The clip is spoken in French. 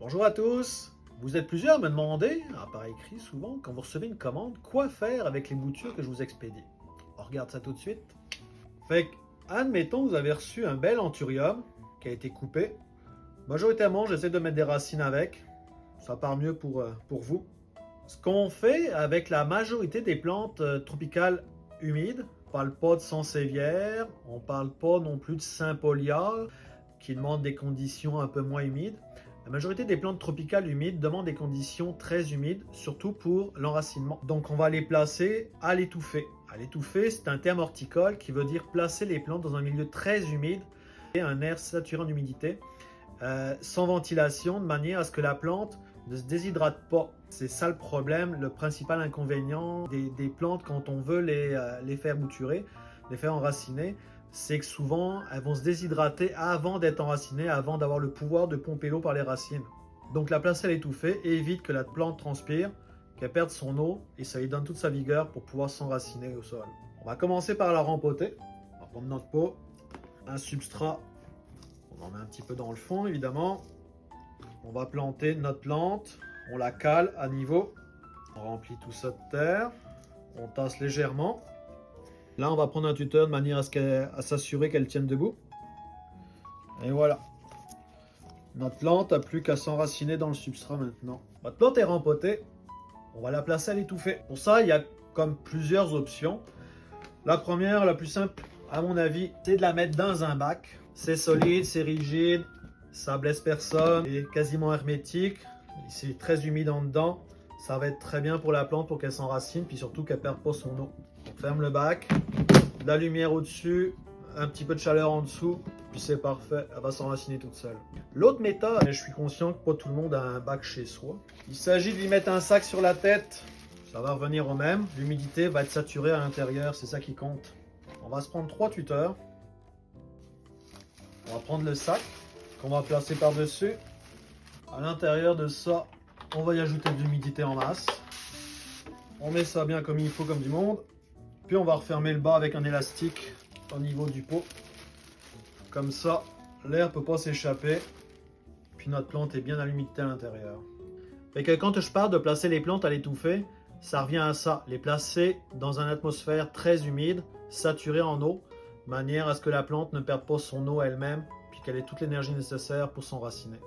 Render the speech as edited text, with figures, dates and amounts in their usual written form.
Bonjour à tous. Vous êtes plusieurs à me demander, par écrit souvent, quand vous recevez une commande, quoi faire avec les boutures que je vous expédie. On regarde ça tout de suite. Fait que, admettons que vous avez reçu un bel anthurium qui a été coupé. Majoritairement, j'essaie de mettre des racines avec. Ça part mieux pour vous. Ce qu'on fait avec la majorité des plantes tropicales humides, on parle pas de sansevieria, on parle pas non plus de Sympolia, qui demandent des conditions un peu moins humides. La majorité des plantes tropicales humides demandent des conditions très humides, surtout pour l'enracinement. Donc on va les placer à l'étouffée. À l'étouffée, c'est un terme horticole qui veut dire placer les plantes dans un milieu très humide et un air saturé en humidité, sans ventilation, de manière à ce que la plante ne se déshydrate pas. C'est ça le problème, le principal inconvénient des plantes quand on veut les faire bouturer, les faire enraciner, c'est que souvent elles vont se déshydrater avant d'être enracinées, avant d'avoir le pouvoir de pomper l'eau par les racines. Donc la placer à l'étouffée évite que la plante transpire, qu'elle perde son eau et ça lui donne toute sa vigueur pour pouvoir s'enraciner au sol. On va commencer par la rempoter. On va prendre notre pot, un substrat, on en met un petit peu dans le fond évidemment. On va planter notre plante, on la cale à niveau, on remplit tout ça de terre, on tasse légèrement. Là, on va prendre un tuteur de manière à s'assurer qu'elle tienne debout. Et voilà. Notre plante n'a plus qu'à s'enraciner dans le substrat maintenant. Votre plante est rempotée. On va la placer à l'étouffer. Pour ça, il y a comme plusieurs options. La première, la plus simple, à mon avis, c'est de la mettre dans un bac. C'est solide, c'est rigide, ça blesse personne, c'est quasiment hermétique. C'est très humide en dedans. Ça va être très bien pour la plante pour qu'elle s'enracine, puis surtout qu'elle ne perde pas son eau. On ferme le bac, de la lumière au-dessus, un petit peu de chaleur en dessous, puis c'est parfait, elle va s'enraciner toute seule. L'autre méthode, je suis conscient que pas tout le monde a un bac chez soi. Il s'agit de lui mettre un sac sur la tête, ça va revenir au même. L'humidité va être saturée à l'intérieur, c'est ça qui compte. On va se prendre 3 tuteurs. On va prendre le sac qu'on va placer par-dessus. À l'intérieur de ça, on va y ajouter de l'humidité en masse. On met ça bien comme il faut, comme du monde. Puis on va refermer le bas avec un élastique au niveau du pot. Comme ça, l'air ne peut pas s'échapper. Puis notre plante est bien à l'humidité à l'intérieur. Et que quand je parle de placer les plantes à l'étouffer, ça revient à ça. Les placer dans une atmosphère très humide, saturée en eau, de manière à ce que la plante ne perde pas son eau elle-même, puis qu'elle ait toute l'énergie nécessaire pour s'enraciner.